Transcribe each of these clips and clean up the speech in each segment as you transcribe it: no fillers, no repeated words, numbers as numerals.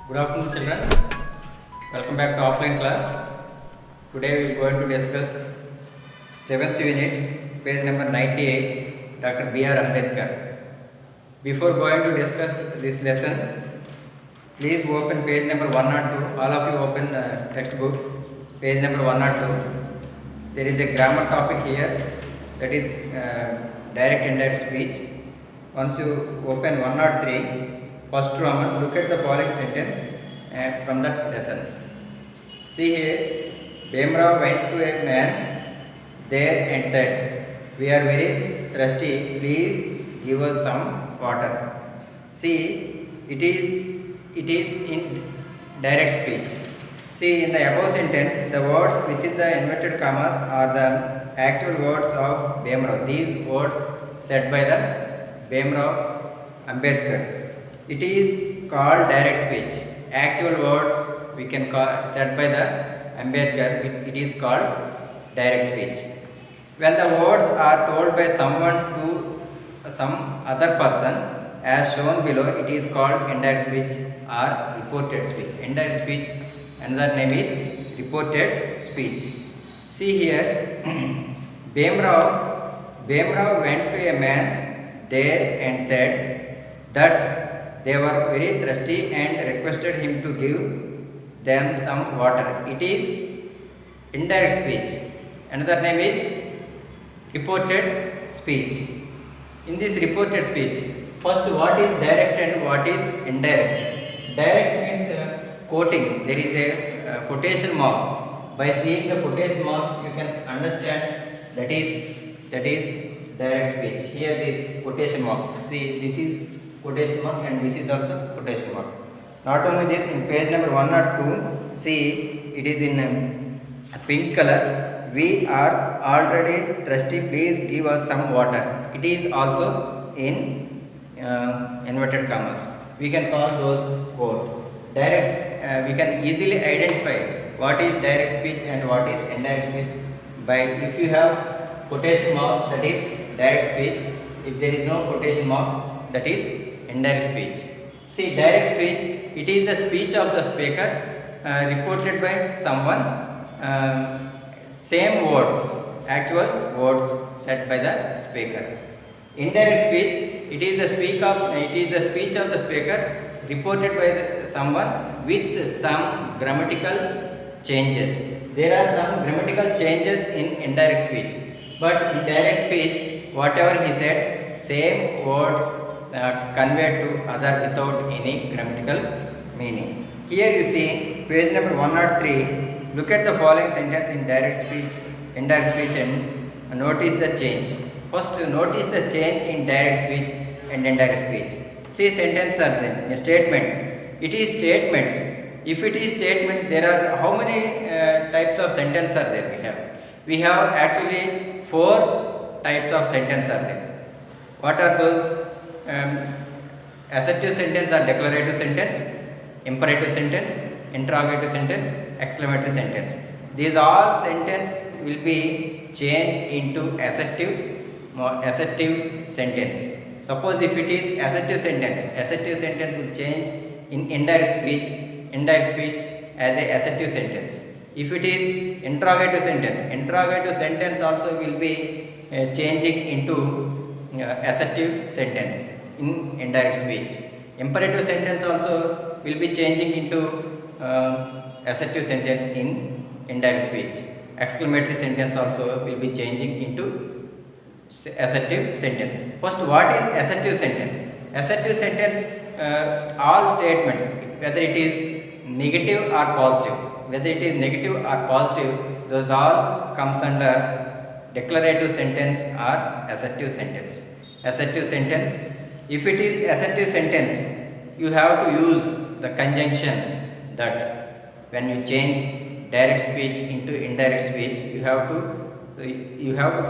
Good afternoon, children. Welcome back to offline class. Today we are going to discuss 7th unit, page number 98, Dr. B.R. Ambedkar. Before going to discuss this lesson, please open page number 102. All of you open textbook, page number 102. There is a grammar topic here, that is direct indirect speech. Once you open 103, first Roman, look at the following sentence from that lesson. See here, Bhimrao went to a man there and said, "We are very thirsty, please give us some water." See, it is in direct speech. See, in the above sentence, the words within the inverted commas are the actual words of Bhimrao. These words said by the Bhimrao Ambedkar. It is called direct speech. Actual words we can call said by the Ambedkar. It is called direct speech. When the words are told by someone to some other person, as shown below, it is called indirect speech or reported speech. Indirect speech, another name is reported speech. See here, Bhimrao went to a man there and said that they were very thirsty and requested him to give them some water. It is indirect speech. Another name is reported speech. In this reported speech, first what is direct and what is indirect? Direct means quoting. There is a quotation marks. By seeing the quotation marks, you can understand that is direct speech. Here the quotation marks. See, this is quotation mark and this is also quotation mark. Not only this, in page number 102, see, it is in pink color. We are already thirsty, please give us some water. It is also in inverted commas. We can call those quote. Direct, we can easily identify what is direct speech and what is indirect speech by, if you have quotation marks, that is direct speech. If there is no quotation marks, that is indirect speech. See, direct speech, it is the speech of the speaker reported by someone, same words, actual words said by the speaker. Indirect speech, it is the speech of the speaker reported by someone with some grammatical changes. There are some grammatical changes in indirect speech, but in direct speech, whatever he said, same words conveyed to other without any grammatical meaning. Here you see page number 103. Look at the following sentence in direct speech, indirect speech, and notice the change. First, notice the change in direct speech and indirect speech. See, sentences are there, statements. It is statements. If it is statement, there are how many types of sentence are there? We have actually 4 types of sentence are there. What are those? Assertive sentence or declarative sentence, imperative sentence, interrogative sentence, exclamatory sentence. These all sentence will be changed into assertive sentence. Suppose if it is assertive sentence will change in indirect speech as a assertive sentence. If it is interrogative sentence also will be changing into assertive sentence in indirect speech. Imperative sentence also will be changing into assertive sentence in indirect speech. Exclamatory sentence also will be changing into assertive sentence. First, what is assertive sentence? Assertive sentence, all statements, whether it is negative or positive, those all comes under declarative sentence or assertive sentence. Assertive sentence, if it is assertive sentence, you have to use the conjunction that when you change direct speech into indirect speech, you have to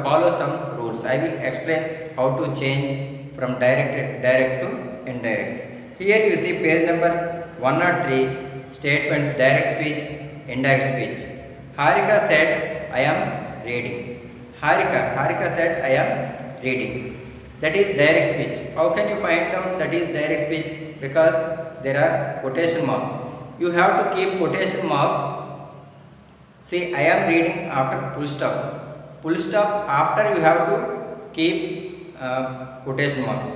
follow some rules. I will explain how to change from direct to indirect. Here you see page number 103, statements direct speech, indirect speech. Harika said, "I am reading." Harika said, "I am reading." That is direct speech. How can you find out that is direct speech? Because there are quotation marks. You have to keep quotation marks. See, I am reading after full stop. Full stop after you have to keep quotation marks.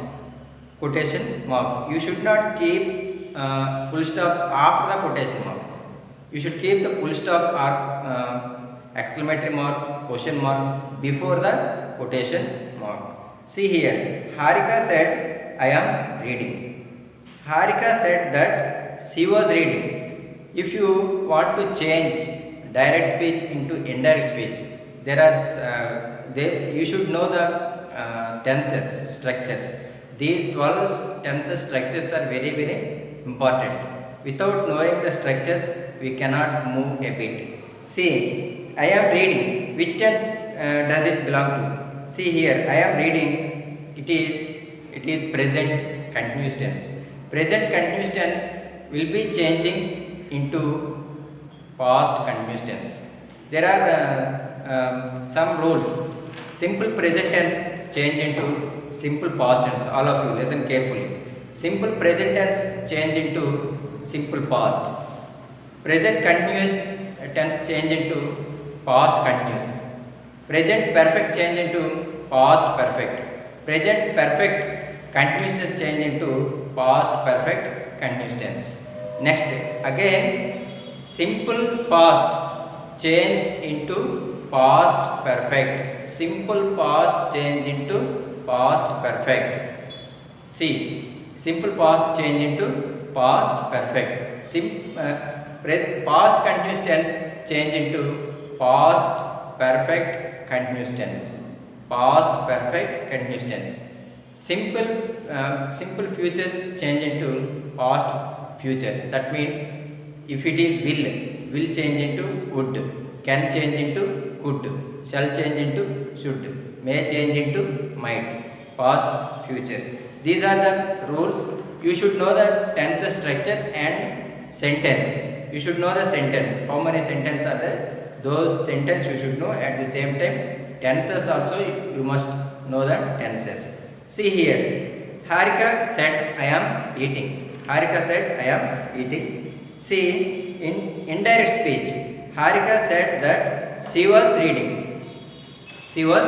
Quotation marks. You should not keep full stop after the quotation mark. You should keep the full stop or exclamatory mark, question mark before the quotation mark. See here, Harika said, I am reading. Harika said that she was reading. If you want to change direct speech into indirect speech, you should know the tenses, structures. These 12 tenses structures are very, very important. Without knowing the structures, we cannot move a bit. See, I am reading. Which tense does it belong to? See here, I am reading. It is present continuous tense. Present continuous tense will be changing into past continuous tense. There are some rules. Simple present tense change into simple past tense. All of you listen carefully. Simple present tense change into simple past. Present continuous tense change into past continuous. Present perfect change into past perfect. Present perfect continuous tense change into past perfect continuous tense. Next, again, simple past change into past perfect. Simple past change into past perfect. See, simple past change into past perfect. Past continuous tense change into past perfect continuous tense. Past perfect continuous tense. Simple future change into past future. That means if it is will change into would, can change into could, shall change into should, may change into might. Past future. These are the rules. You should know the tenses, structures and sentence. You should know the sentence. How many sentences are there? Those sentences you should know. At the same time, tenses also you must know the tenses. See here, Harika said, I am eating. Harika said, I am eating. See, in indirect speech, Harika said that she was reading. She was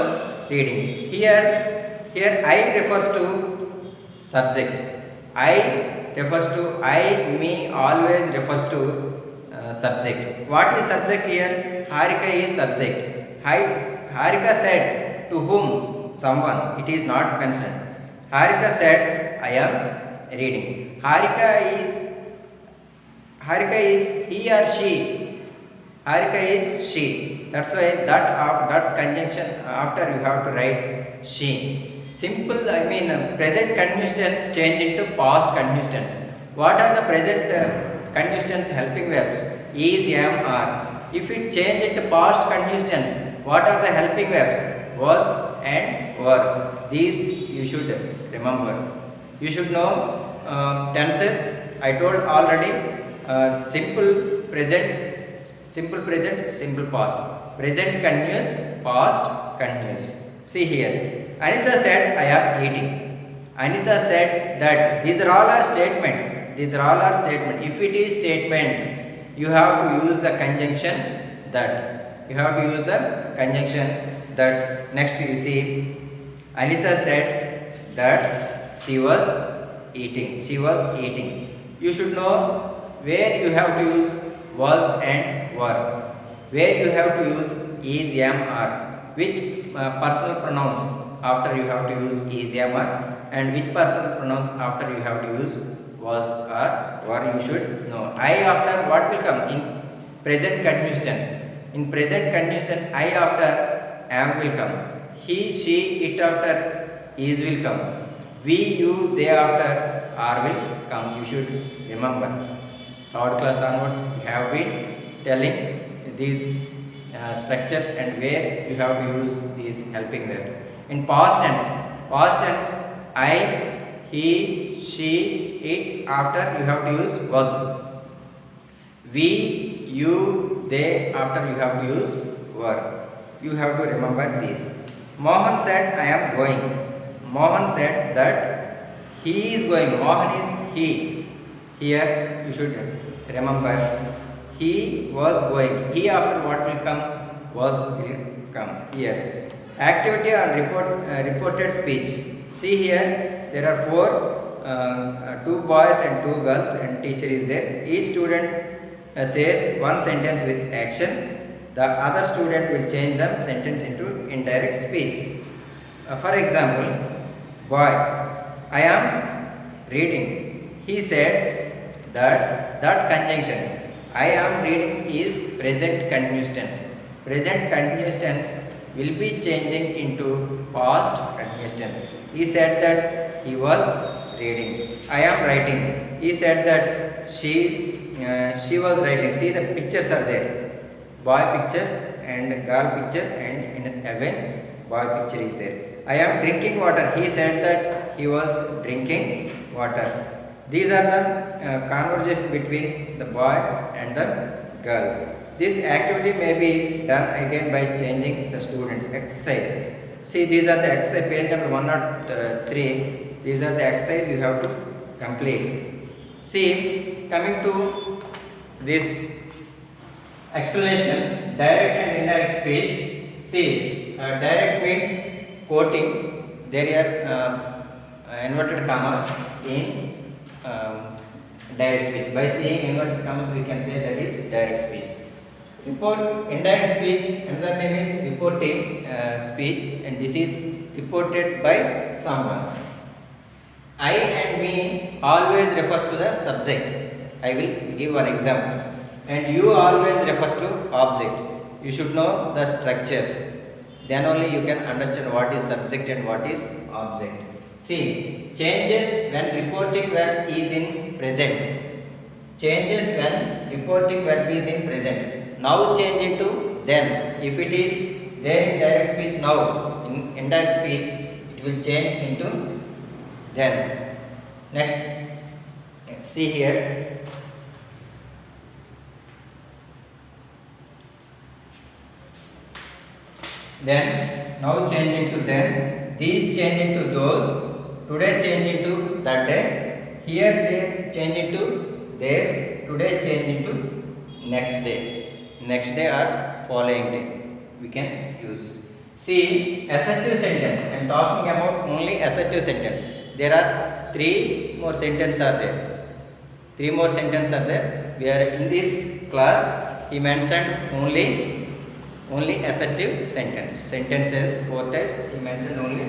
reading. Here I refers to subject. I refers to I, me, always refers to subject. What is subject here? Harika is subject. Harika said to whom? Someone. It is not mentioned. Harika said, I am reading. Harika is he or she. Harika is she. That's why that conjunction after you have to write she. Simple, present continuous tense change into past continuous tense. What are the present continuous tense helping verbs? Is, am, are. If it change into past continuous tense, what are the helping verbs? Was and were. These you should remember. You should know tenses. I told already. Simple present, simple past. Present continuous, past continuous. See here. Anita said, I am eating. Anita said that. These are all our statements. If it is statement, you have to use the conjunction that. Next you see, Anita said that she was eating. You should know where you have to use was and were. Where you have to use is, am, are. Which personal pronouns after you have to use is, am, are, and which personal pronouns after you have to use was, are, were. You should know. I after what will come in present continuous tense. In present continuous tense, I after am will come. He, she, it after is will come. We, you, they after are will come. You should remember. Third class onwards, we have been telling these structures and where you have to use these helping verbs. In past tense, I, he, she, it after you have to use was. We, you, they after you have to use were. You have to remember this. Mohan said, I am going. Mohan said that he is going. Mohan is he. Here you should remember he was going. He after what will come? Was will come here. Activity or reported speech. See here there are two boys and two girls and teacher is there. Each student says one sentence with action. The other student will change the sentence into indirect speech. For example, boy, I am reading. He said that conjunction I am reading is present continuous tense. Present continuous tense will be changing into past continuous tense. He said that he was reading. I am writing. He said that she was writing. See the pictures are there. Boy picture and girl picture and again boy picture is there. I am drinking water. He said that he was drinking water. These are the conversation between the boy and the girl. This activity may be done again by changing the students. Exercise. See, these are the exercise, page number 103. These are the exercise you have to complete. See, coming to this explanation, direct and indirect speech. See, direct means quoting. There are inverted commas in direct speech. By seeing inverted commas, we can say that is direct speech. Indirect speech, another name is reporting speech, and this is reported by someone. I and me always refers to the subject. I will give one example. And you always refers to object. You should know the structures. Then only you can understand what is subject and what is object. See, changes when reporting verb is in present. Changes when reporting verb is in present. Now change into then. If it is there in direct speech now, in indirect speech, it will change into then. Next, see here. Then, now change into then. These change into those. Today change into that day. Here they change into there. Today change into next day. Next day or following day. We can use. See, assertive sentence. I am talking about only assertive sentence. There are 3 more sentences are there. 3 more sentences are there. We are in this class. He mentioned only assertive sentence. Sentences 4 types. He mentioned only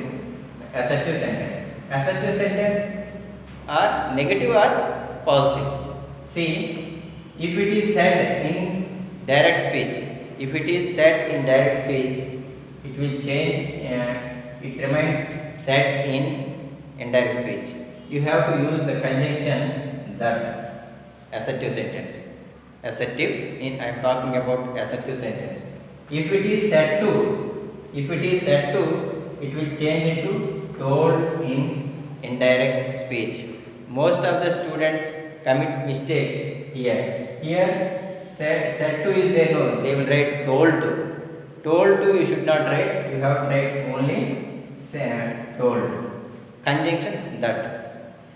assertive sentence. Assertive sentence are negative or positive. See, if it is said in direct speech, it will change. It remains said in indirect speech. You have to use the conjunction that. Assertive sentence. Assertive. I am talking about assertive sentence. If it is said to, it will change into told in indirect speech. Most of the students commit mistake here. Here said to is there, no, they will write told to. Told to you should not write. You have to write only told. Conjunctions that.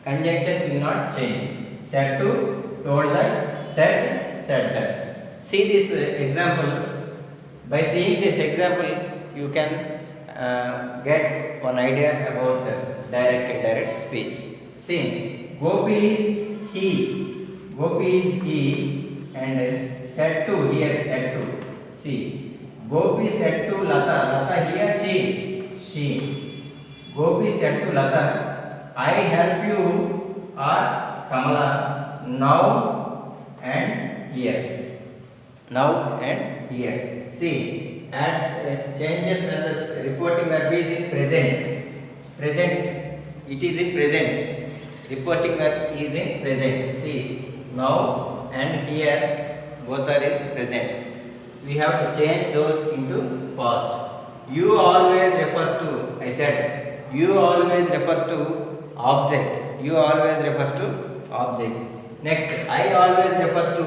Conjunction will not change. Said to, told that, said that. See this example. By seeing this example, you can get one idea about direct and indirect speech. See, Gopi is he, and said to here said to. See, Gopi said to Lata here she. Gopi said to Lata, I help you or Kamala now and here. See, changes when the reporting verb is in present. It is in present. Reporting verb is in present. See, now and here both are in present. We have to change those into past. You always refers to, I said, you always refers to object. Next, I always refers to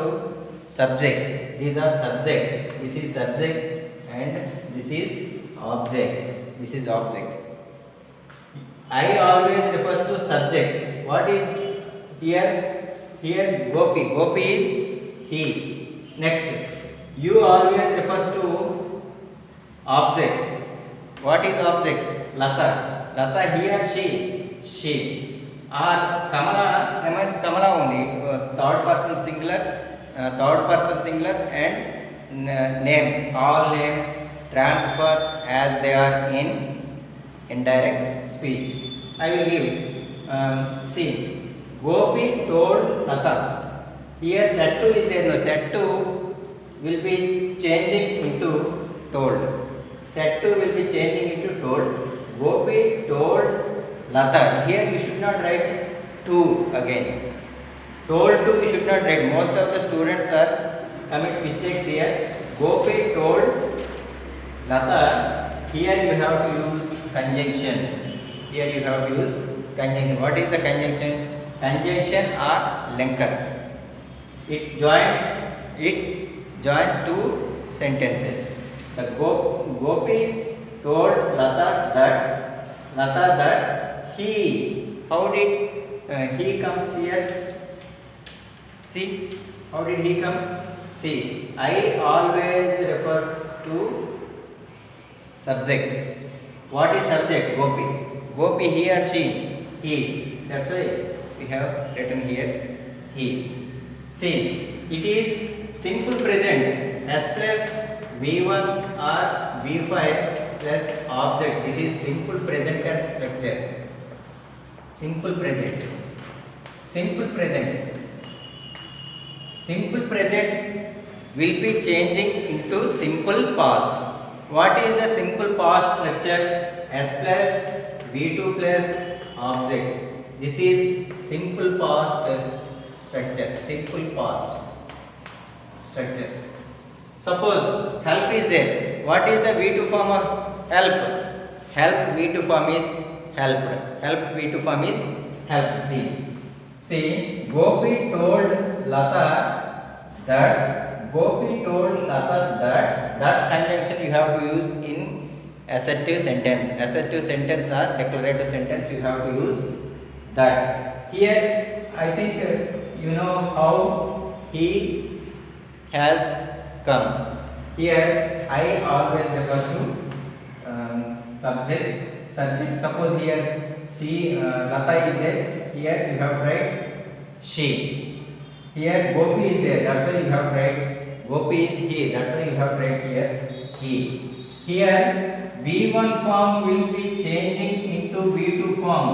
subject. These are subjects. This is subject and this is object. I always refers to subject. What is here? here Gopi. Gopi is he. Next, you always refers to object. What is object? Lata. Lata he or she? She. Or Kamala remains Kamala only. Third person singular and names. All names transfer as they are in indirect speech. I will give. See. Gopi told Lata. Here set to is there. No, set to will be changing into told. Set to will be changing into told. Gopi told Lata. Here you should not write to again. Told to you should not write. Most of the students are commit mistakes here. Gopi told Lata. Here you have to use conjunction. Here you have to use conjunction. What is the conjunction? Conjunction or linker. It joins two sentences. The Gopis told Lata that he. How did he comes here? See, how did he come? See, I always refers to subject. What is subject? Gopi. Gopi he or she? He. That's why we have written here he. See, it is simple present s plus v1 or v5 plus object. This is simple present tense structure. Simple present. Simple present. Simple present will be changing into simple past. What is the simple past structure? S plus v2 plus object. This is simple past structure. Simple past structure. Suppose help is there. What is the v2 form of help? Help v2 form is helped. Help v2 form is helped. See, Gopi told Lata that. Gopi told Lata that conjunction you have to use in assertive sentence. Assertive sentence or declarative sentence you have to use that. Here I think you know how he has come. Here I always refer to subject. Suppose here Lata is there. Here you have to write she. Here Gopi is there. That's why you have to write Gopi is he. That's why you have to write here he. Here V1 form will be changing into V2 form.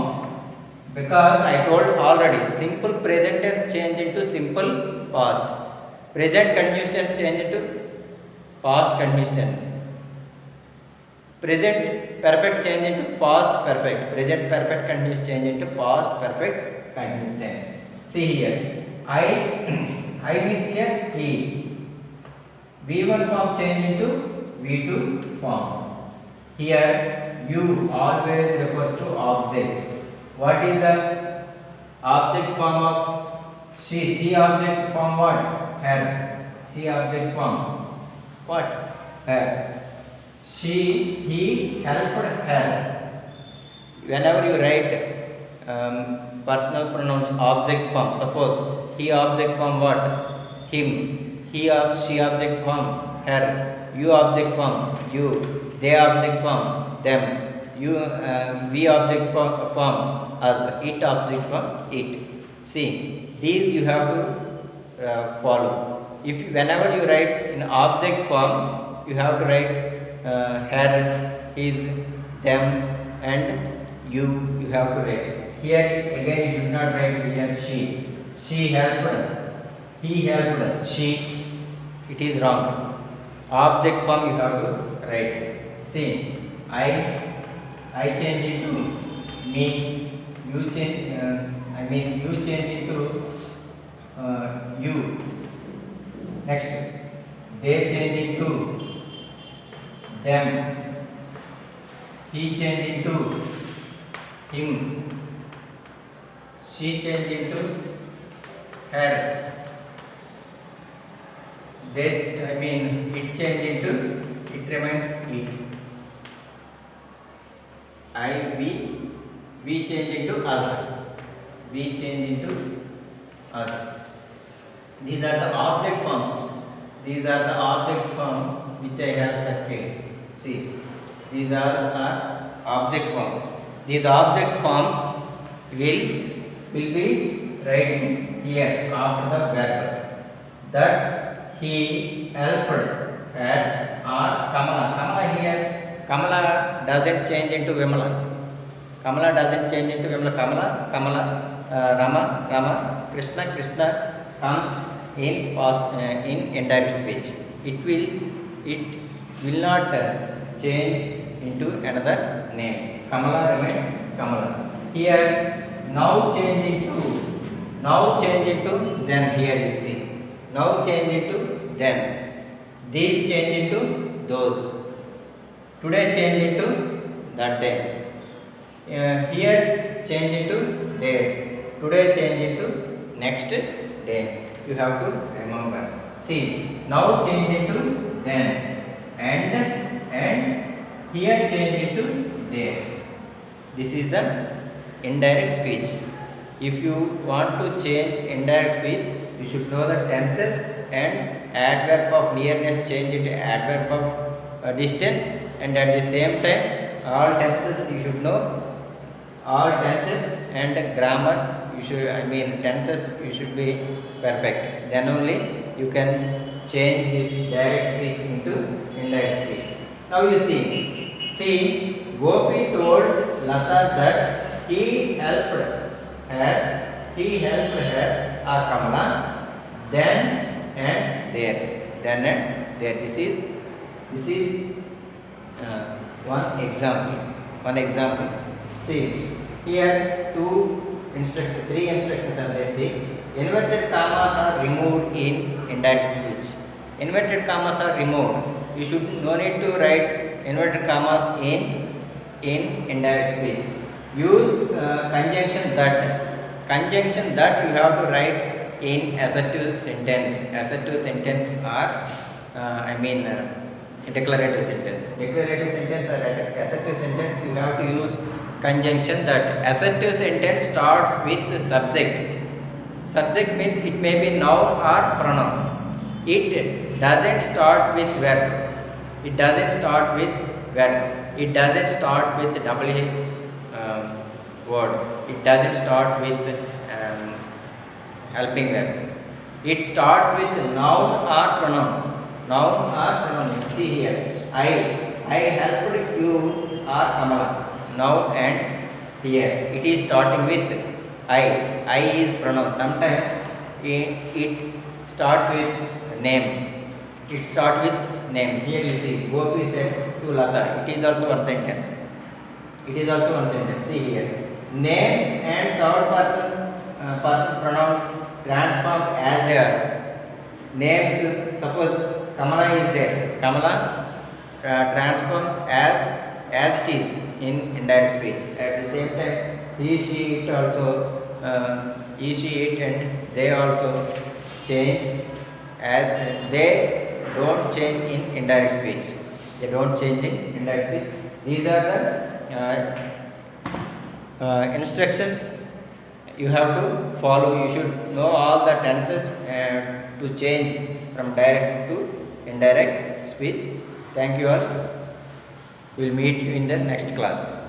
Because I told already, simple present tense change into simple past. Present continuous tense change into past continuous tense. Present perfect change into past perfect. Present perfect continuous change into past perfect continuous tense. See here, I means here he. V1 form change into V2 form. Here you always refers to object. What is the object form of she? She object form what? Her. She object form what? Her. He helped her. Whenever you write personal pronouns object form, suppose he object form what? Him. She object form her. You object form you. They object form them. We object form as it object form it. See, these you have to follow. If whenever you write in object form, you have to write her, his, them, and you have to write. Here again you should not write here she. She helped. He helped. She. It is wrong. Object form you have to write. See, I change into me. You change. You change into you. Next, they change into them. He change into him. She change into her. It change into it remains it. We change into us. We change into us. These are the object forms. These are the object forms which I have circled. See, these are object forms. These object forms will be written here after the verb. That he helped her or Kamala. Kamala here. Kamala doesn't change into Vimala. Kamala doesn't change into Vimala. Kamala, Rama, Krishna comes in past in indirect speech. It will not change into another name. Kamala remains Kamala. Here now change into then. Here you see now change into then. These change into those. Today change into that day. Here change into there. Today change into next day. You have to remember. See, now change into then, and here change into there. This is the indirect speech. If you want to change indirect speech, you should know the tenses and adverb of nearness change into adverb of distance, and at the same time all tenses you should know. All tenses and grammar you should, tenses you should be perfect. Then only you can change this direct speech into indirect speech. Now you see, Gopi told Lata that he helped her or Kamala then and there. This is one example. See, here three instructions are there. See, inverted commas are removed in indirect speech. Inverted commas are removed. You should no need to write inverted commas in indirect speech. Use conjunction that. Conjunction that you have to write in assertive sentence. Assertive sentence are declarative sentence. Declarative sentence or assertive sentence you have to use conjunction that. Assertive sentence starts with the subject. Subject means it may be noun or pronoun. It doesn't start with verb. It doesn't start with WH word. It doesn't start with helping verb. It starts with noun or pronoun. See here, I helped you or Kamala. Now and here it is starting with I is pronoun. Sometimes it starts with name. Here you see, Gopi said to Lata. It is also one sentence. See here, names and third person pronouns transform as they are. Names, suppose Kamala is there. Kamala transforms as it is in indirect speech. At the same time, he, she, it also, and they also change as they don't change in indirect speech. These are the instructions you have to follow. You should know all the tenses to change from direct to indirect speech. Thank you all. We'll meet you in the next class.